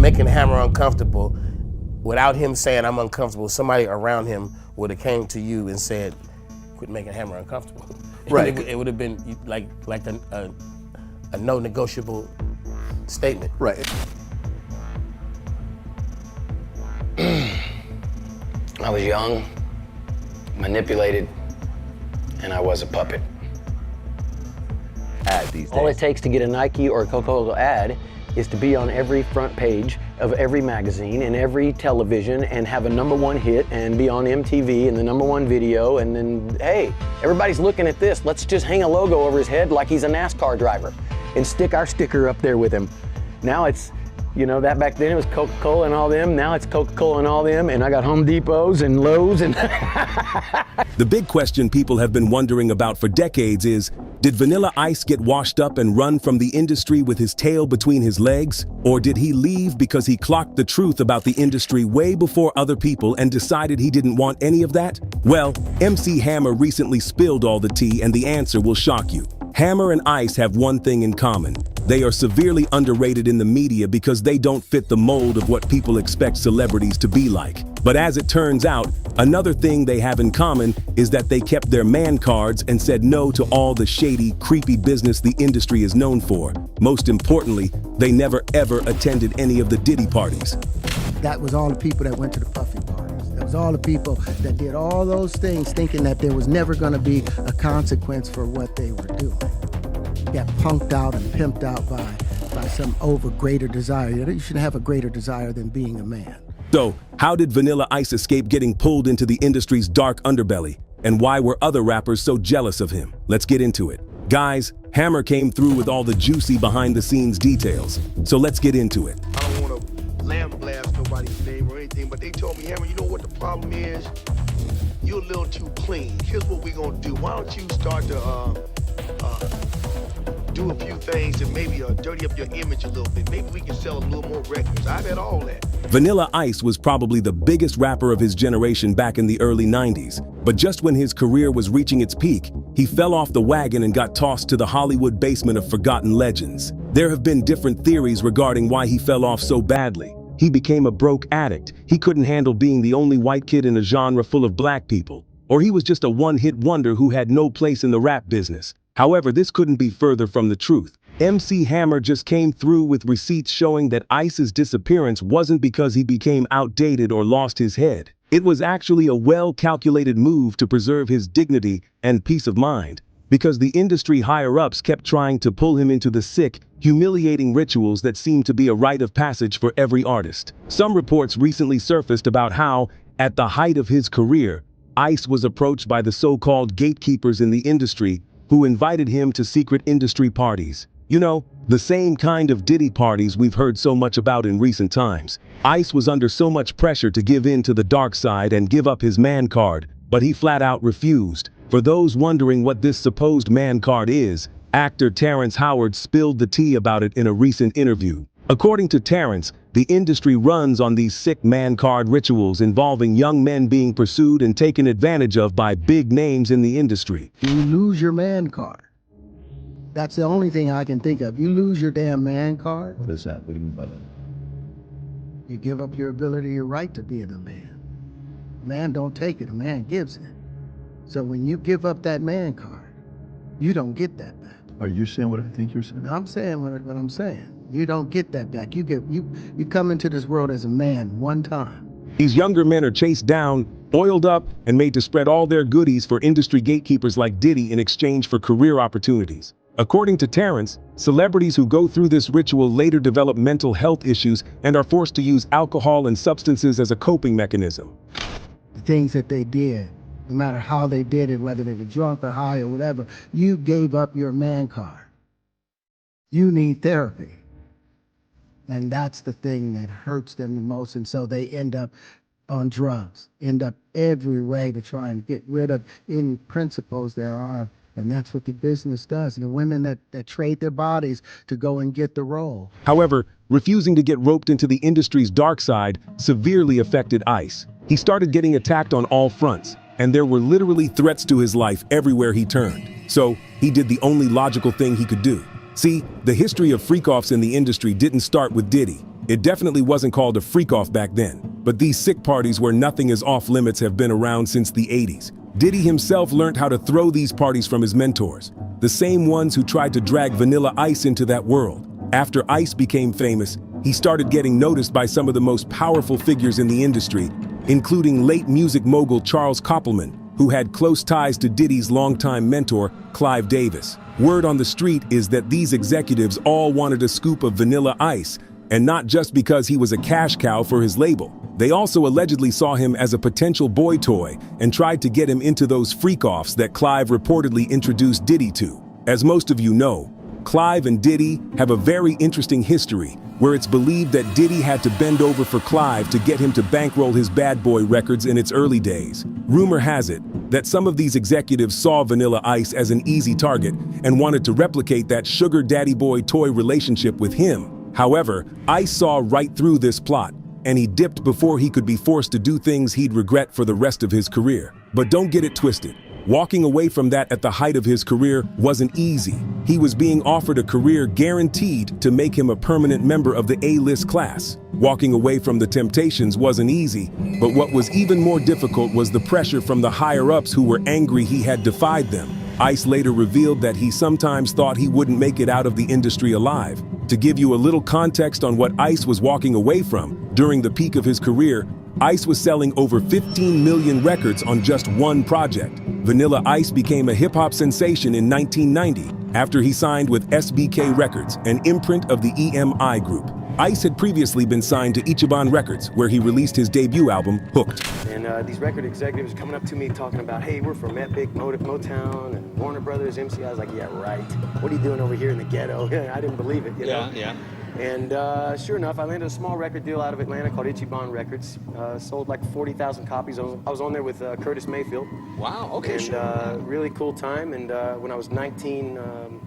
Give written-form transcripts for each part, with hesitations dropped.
making Hammer uncomfortable, without him saying I'm uncomfortable, somebody around him would have came to you and said, quit making Hammer uncomfortable. Right. It would have been like a no negotiable statement. Right. I was young, manipulated, and I was a puppet. Ad these days. All it takes to get a Nike or a Coca-Cola ad is to be on every front page of every magazine and every television and have a #1 hit and be on MTV and the #1 video, and then, hey, everybody's looking at this. Let's just hang a logo over his head like he's a NASCAR driver and stick our sticker up there with him. Now it's, you know, that back then it was Coca-Cola and all them. Now it's Coca-Cola and all them, and I got Home Depots and Lowe's and The big question people have been wondering about for decades is, did Vanilla Ice get washed up and run from the industry with his tail between his legs? Or did he leave because he clocked the truth about the industry way before other people and decided he didn't want any of that? Well, MC Hammer recently spilled all the tea, and the answer will shock you. Hammer and Ice have one thing in common. They are severely underrated in the media because they don't fit the mold of what people expect celebrities to be like. But as it turns out, another thing they have in common is that they kept their man cards and said no to all the shady, creepy business the industry is known for. Most importantly, they never ever attended any of the Diddy parties. That was all the people that went to the Puffy parties. That was all the people that did all those things thinking that there was never going to be a consequence for what they were doing. Got punked out and pimped out by some greater desire. You shouldn't have a greater desire than being a man. So, how did Vanilla Ice escape getting pulled into the industry's dark underbelly? And why were other rappers so jealous of him? Let's get into it. Guys, Hammer came through with all the juicy behind-the-scenes details. So let's get into it. I don't want to lamb-blast nobody's name or anything, but they told me, Hammer, you know what the problem is? You're a little too clean. Here's what we're going to do. Why don't you start to do a few things and maybe dirty up your image a little bit. Maybe we can sell a little more records. I've had all that. Vanilla Ice was probably the biggest rapper of his generation back in the early 90s. But just when his career was reaching its peak, he fell off the wagon and got tossed to the Hollywood basement of forgotten legends. There have been different theories regarding why he fell off so badly. He became a broke addict. He couldn't handle being the only white kid in a genre full of black people. Or he was just a one-hit wonder who had no place in the rap business. However, this couldn't be further from the truth. MC Hammer just came through with receipts showing that Ice's disappearance wasn't because he became outdated or lost his head. It was actually a well-calculated move to preserve his dignity and peace of mind, because the industry higher-ups kept trying to pull him into the sick, humiliating rituals that seem to be a rite of passage for every artist. Some reports recently surfaced about how, at the height of his career, Ice was approached by the so-called gatekeepers in the industry who invited him to secret industry parties. You know, the same kind of Diddy parties we've heard so much about in recent times. Ice was under so much pressure to give in to the dark side and give up his man card, but he flat out refused. For those wondering what this supposed man card is, actor Terrence Howard spilled the tea about it in a recent interview. According to Terrence, the industry runs on these sick man card rituals involving young men being pursued and taken advantage of by big names in the industry. You lose your man card. That's the only thing I can think of. You lose your damn man card. What is that? What do you mean by that? You give up your ability, your right to be a man. Man don't take it, a man gives it. So when you give up that man card, you don't get that back. Are you saying what I think you're saying? I'm saying what I'm saying. You don't get that back. You come into this world as a man one time. These younger men are chased down, oiled up, and made to spread all their goodies for industry gatekeepers like Diddy in exchange for career opportunities. According to Terrence, celebrities who go through this ritual later develop mental health issues and are forced to use alcohol and substances as a coping mechanism. The things that they did, no matter how they did it, whether they were drunk or high or whatever, you gave up your man card. You need therapy. And that's the thing that hurts them the most. And so they end up on drugs, end up every way to try and get rid of any principles there are. And that's what the business does. And the women that trade their bodies to go and get the role. However, refusing to get roped into the industry's dark side severely affected Ice. He started getting attacked on all fronts, and there were literally threats to his life everywhere he turned. So he did the only logical thing he could do: See, the history of freak-offs in the industry didn't start with Diddy. It definitely wasn't called a freak-off back then, but these sick parties where nothing is off-limits have been around since the 80s. Diddy himself learned how to throw these parties from his mentors, the same ones who tried to drag Vanilla Ice into that world. After Ice became famous, he started getting noticed by some of the most powerful figures in the industry, including late music mogul Charles Koppelman, who had close ties to Diddy's longtime mentor, Clive Davis. Word on the street is that these executives all wanted a scoop of Vanilla Ice, and not just because he was a cash cow for his label. They also allegedly saw him as a potential boy toy and tried to get him into those freak-offs that Clive reportedly introduced Diddy to. As most of you know, Clive and Diddy have a very interesting history, where it's believed that Diddy had to bend over for Clive to get him to bankroll his Bad Boy records in its early days. Rumor has it that some of these executives saw Vanilla Ice as an easy target and wanted to replicate that sugar daddy boy toy relationship with him. However, Ice saw right through this plot, and he dipped before he could be forced to do things he'd regret for the rest of his career. But don't get it twisted. Walking away from that at the height of his career wasn't easy. He was being offered a career guaranteed to make him a permanent member of the A-list class. Walking away from the temptations wasn't easy, but what was even more difficult was the pressure from the higher-ups who were angry he had defied them. Ice later revealed that he sometimes thought he wouldn't make it out of the industry alive. To give you a little context on what Ice was walking away from, during the peak of his career, Ice was selling over 15 million records on just one project. Vanilla Ice became a hip-hop sensation in 1990 after he signed with SBK Records, an imprint of the EMI Group. Ice had previously been signed to Ichiban Records, where he released his debut album, Hooked. And these record executives coming up to me talking about, hey, we're from Epic, Motown, and Warner Brothers, MC. I was like, yeah, right. What are you doing over here in the ghetto? I didn't believe it, you know? Yeah. And sure enough, I landed a small record deal out of Atlanta called Ichiban Records. Sold like 40,000 copies. I was on there with Curtis Mayfield. Wow, okay, and, sure. really cool time. And when I was 19,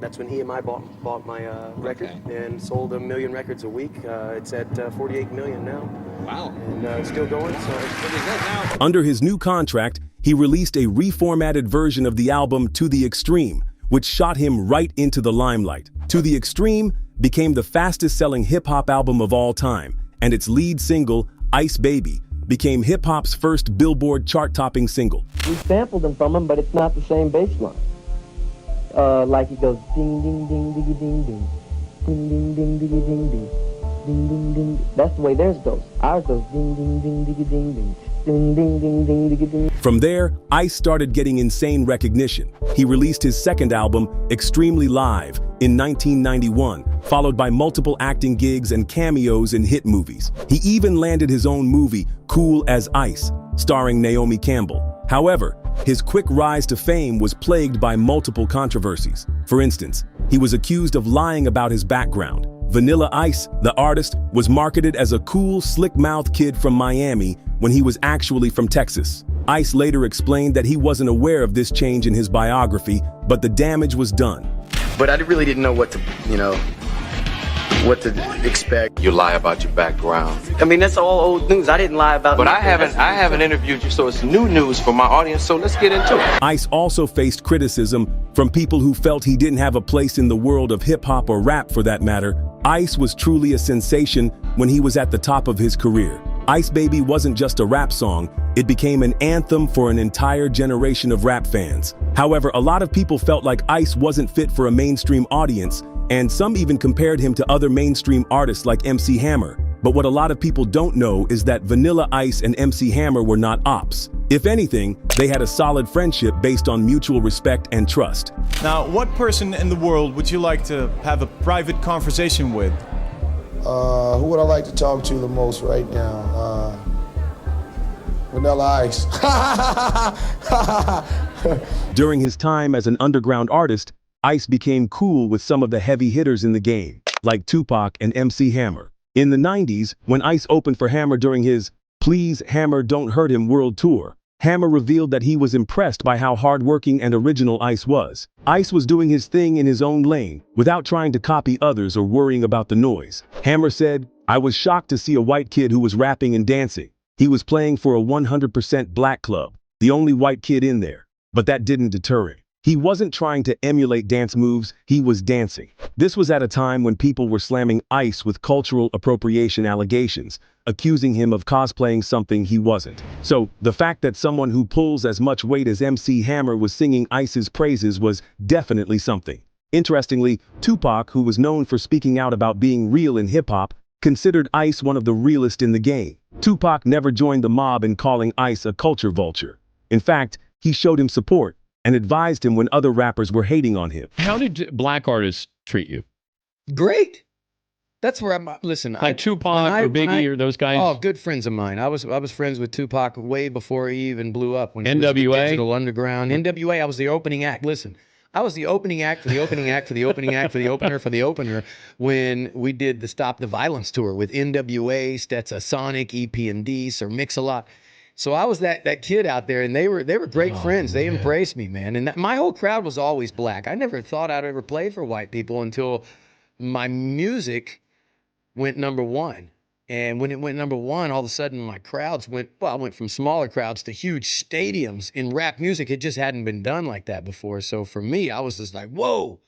that's when EMI bought my record and sold 1 million records a week. It's at 48 million now. Wow. And it's still going, so it's pretty good now. Under his new contract, he released a reformatted version of the album To the Extreme, which shot him right into the limelight. To the Extreme became the fastest-selling hip-hop album of all time, and its lead single, Ice Baby, became hip-hop's first Billboard chart-topping single. We sampled them from him, but it's not the same bass line. Like he goes ding ding ding diggy ding ding, ding ding ding diggy ding ding, ding ding ding. That's the way theirs goes. Ours goes ding ding ding diggy ding ding. Ding, ding, ding, ding, ding, ding. From there, Ice started getting insane recognition. He released his second album, Extremely Live, in 1991, followed by multiple acting gigs and cameos in hit movies. He even landed his own movie, Cool as Ice, starring Naomi Campbell. However, his quick rise to fame was plagued by multiple controversies. For instance, he was accused of lying about his background. Vanilla Ice, the artist, was marketed as a cool, slick-mouthed kid from Miami when he was actually from Texas. Ice later explained that he wasn't aware of this change in his biography, but the damage was done. But I really didn't know what to, what to expect. You lie about your background. I mean, that's all old news. I didn't lie about. But I haven't interviewed you, so it's new news for my audience, so let's get into it. Ice also faced criticism from people who felt he didn't have a place in the world of hip-hop or rap for that matter. Ice was truly a sensation when he was at the top of his career. Ice Baby wasn't just a rap song, it became an anthem for an entire generation of rap fans. However, a lot of people felt like Ice wasn't fit for a mainstream audience, and some even compared him to other mainstream artists like MC Hammer. But what a lot of people don't know is that Vanilla Ice and MC Hammer were not ops. If anything, they had a solid friendship based on mutual respect and trust. Now, what person in the world would you like to have a private conversation with? Who would I like to talk to the most right now? Vanilla Ice. During his time as an underground artist, Ice became cool with some of the heavy hitters in the game, like Tupac and MC Hammer. In the 90s, when Ice opened for Hammer during his Please Hammer Don't Hurt Him world tour, Hammer revealed that he was impressed by how hardworking and original Ice was. Ice was doing his thing in his own lane, without trying to copy others or worrying about the noise. Hammer said, "I was shocked to see a white kid who was rapping and dancing. He was playing for a 100% black club, the only white kid in there. But that didn't deter him. He wasn't trying to emulate dance moves, he was dancing. This was at a time when people were slamming Ice with cultural appropriation allegations, accusing him of cosplaying something he wasn't. So, the fact that someone who pulls as much weight as MC Hammer was singing Ice's praises was definitely something. Interestingly, Tupac, who was known for speaking out about being real in hip-hop, considered Ice one of the realest in the game. Tupac never joined the mob in calling Ice a culture vulture. In fact, he showed him support and advised him when other rappers were hating on him. How did black artists treat you? Great. That's where I'm. Listen, Like Tupac or Biggie or those guys? Oh, good friends of mine. I was friends with Tupac way before he even blew up. When he was the NWA? Digital Underground. NWA. I was the opening act. Listen, I was the opening act for the opening act for the opening act for the opener for the opener when we did the Stop the Violence tour with NWA, Stetsa Sonic, EP&D, Sir Mix-a-Lot. So I was that kid out there, and they were great friends. They embraced me, man. And my whole crowd was always black. I never thought I'd ever play for white people until my music went #1. And when it went #1, all of a sudden my crowds went, well, I went from smaller crowds to huge stadiums in rap music. It just hadn't been done like that before. So for me, I was just like, whoa.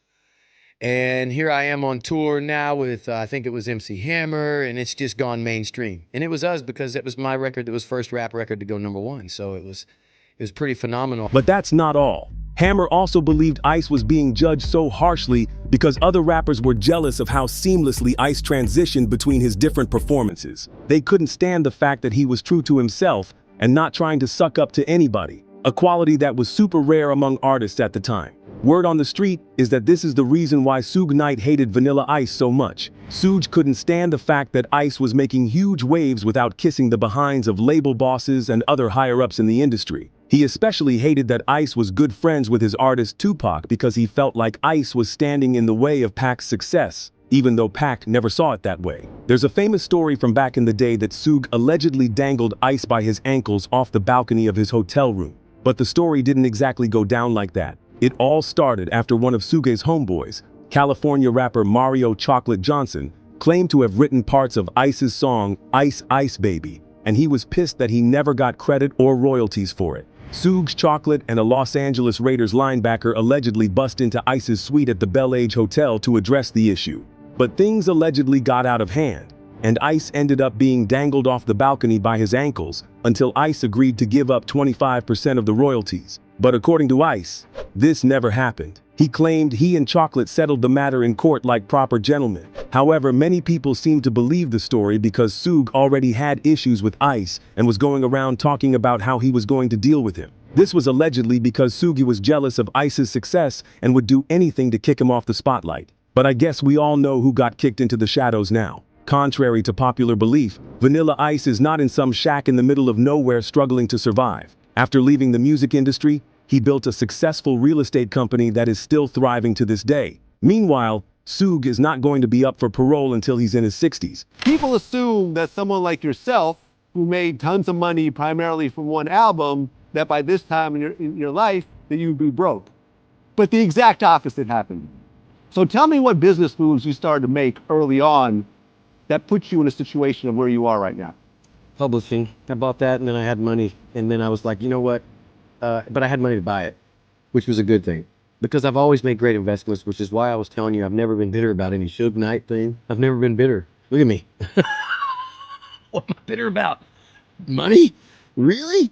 And here I am on tour now with, I think it was MC Hammer, and it's just gone mainstream. And it was us because it was my record that was first rap record to go #1. So it was pretty phenomenal. But that's not all. Hammer also believed Ice was being judged so harshly because other rappers were jealous of how seamlessly Ice transitioned between his different performances. They couldn't stand the fact that he was true to himself and not trying to suck up to anybody, a quality that was super rare among artists at the time. Word on the street is that this is the reason why Suge Knight hated Vanilla Ice so much. Suge couldn't stand the fact that Ice was making huge waves without kissing the behinds of label bosses and other higher-ups in the industry. He especially hated that Ice was good friends with his artist Tupac because he felt like Ice was standing in the way of Pac's success, even though Pac never saw it that way. There's a famous story from back in the day that Suge allegedly dangled Ice by his ankles off the balcony of his hotel room. But the story didn't exactly go down like that. It all started after one of Suge's homeboys, California rapper Mario Chocolate Johnson, claimed to have written parts of Ice's song Ice Ice Baby, and he was pissed that he never got credit or royalties for it. Suge's Chocolate and a Los Angeles Raiders linebacker allegedly bust into Ice's suite at the Bel Age Hotel to address the issue. But things allegedly got out of hand, and Ice ended up being dangled off the balcony by his ankles until Ice agreed to give up 25% of the royalties. But according to Ice, this never happened. He claimed he and Chocolate settled the matter in court like proper gentlemen. However, many people seem to believe the story because Suge already had issues with Ice and was going around talking about how he was going to deal with him. This was allegedly because Suge was jealous of Ice's success and would do anything to kick him off the spotlight. But I guess we all know who got kicked into the shadows now. Contrary to popular belief, Vanilla Ice is not in some shack in the middle of nowhere struggling to survive. After leaving the music industry, he built a successful real estate company that is still thriving to this day. Meanwhile, Suge is not going to be up for parole until he's in his 60s. People assume that someone like yourself, who made tons of money primarily from one album, that by this time in your life, that you'd be broke. But the exact opposite happened. So tell me what business moves you started to make early on that puts you in a situation of where you are right now. Publishing. I bought that, and then I had money, and then I was like, you know what? But I had money to buy it, which was a good thing. Because I've always made great investments, which is why I was telling you I've never been bitter about any Suge Knight thing. I've never been bitter. Look at me. What am I bitter about? Money? Really?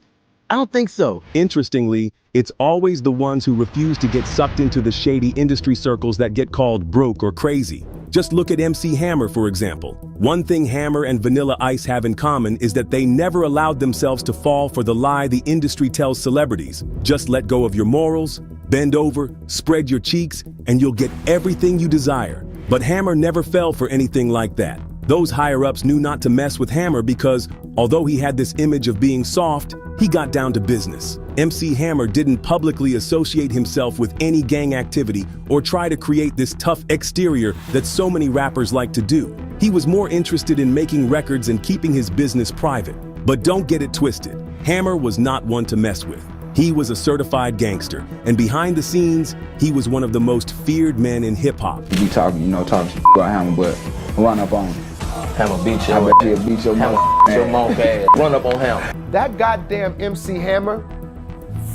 I don't think so. Interestingly, it's always the ones who refuse to get sucked into the shady industry circles that get called broke or crazy. Just look at MC Hammer, for example. One thing Hammer and Vanilla Ice have in common is that they never allowed themselves to fall for the lie the industry tells celebrities. Just let go of your morals, bend over, spread your cheeks, and you'll get everything you desire. But Hammer never fell for anything like that. Those higher-ups knew not to mess with Hammer because, although he had this image of being soft, he got down to business. MC Hammer didn't publicly associate himself with any gang activity or try to create this tough exterior that so many rappers like to do. He was more interested in making records and keeping his business private. But don't get it twisted. Hammer was not one to mess with. He was a certified gangster, and behind the scenes, he was one of the most feared men in hip-hop. You be talking, talking shit about Hammer, but run up on him. Hammer beat I your bet he'll beat your Hammer mother your monk ass. Run up on him. That goddamn MC Hammer,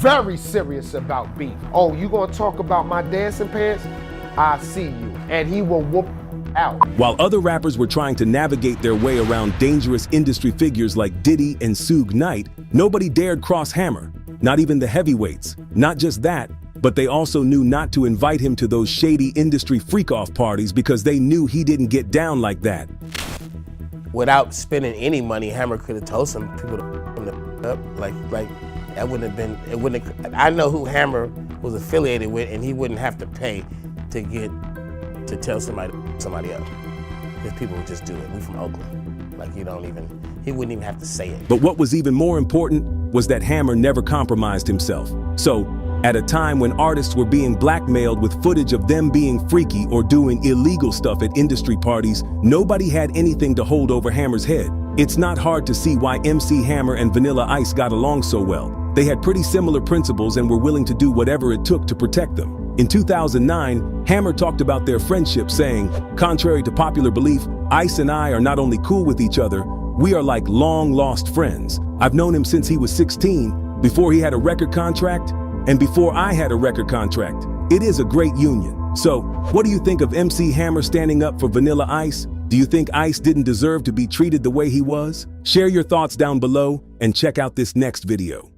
very serious about beef. Oh, you gonna talk about my dancing pants? I see you. And he will whoop out. While other rappers were trying to navigate their way around dangerous industry figures like Diddy and Suge Knight, nobody dared cross Hammer, not even the heavyweights. Not just that, but they also knew not to invite him to those shady industry freak-off parties because they knew he didn't get down like that. Without spending any money, Hammer could have told some people to him up. Like that wouldn't have been, it wouldn't have, I know who Hammer was affiliated with, and he wouldn't have to pay to tell somebody else. If people would just do it. We from Oakland. Like he wouldn't even have to say it. But what was even more important was that Hammer never compromised himself. So, at a time when artists were being blackmailed with footage of them being freaky or doing illegal stuff at industry parties, nobody had anything to hold over Hammer's head. It's not hard to see why MC Hammer and Vanilla Ice got along so well. They had pretty similar principles and were willing to do whatever it took to protect them. In 2009, Hammer talked about their friendship saying, "Contrary to popular belief, Ice and I are not only cool with each other, we are like long-lost friends. I've known him since he was 16, before he had a record contract, and before I had a record contract. It is a great union." So, what do you think of MC Hammer standing up for Vanilla Ice? Do you think Ice didn't deserve to be treated the way he was? Share your thoughts down below and check out this next video.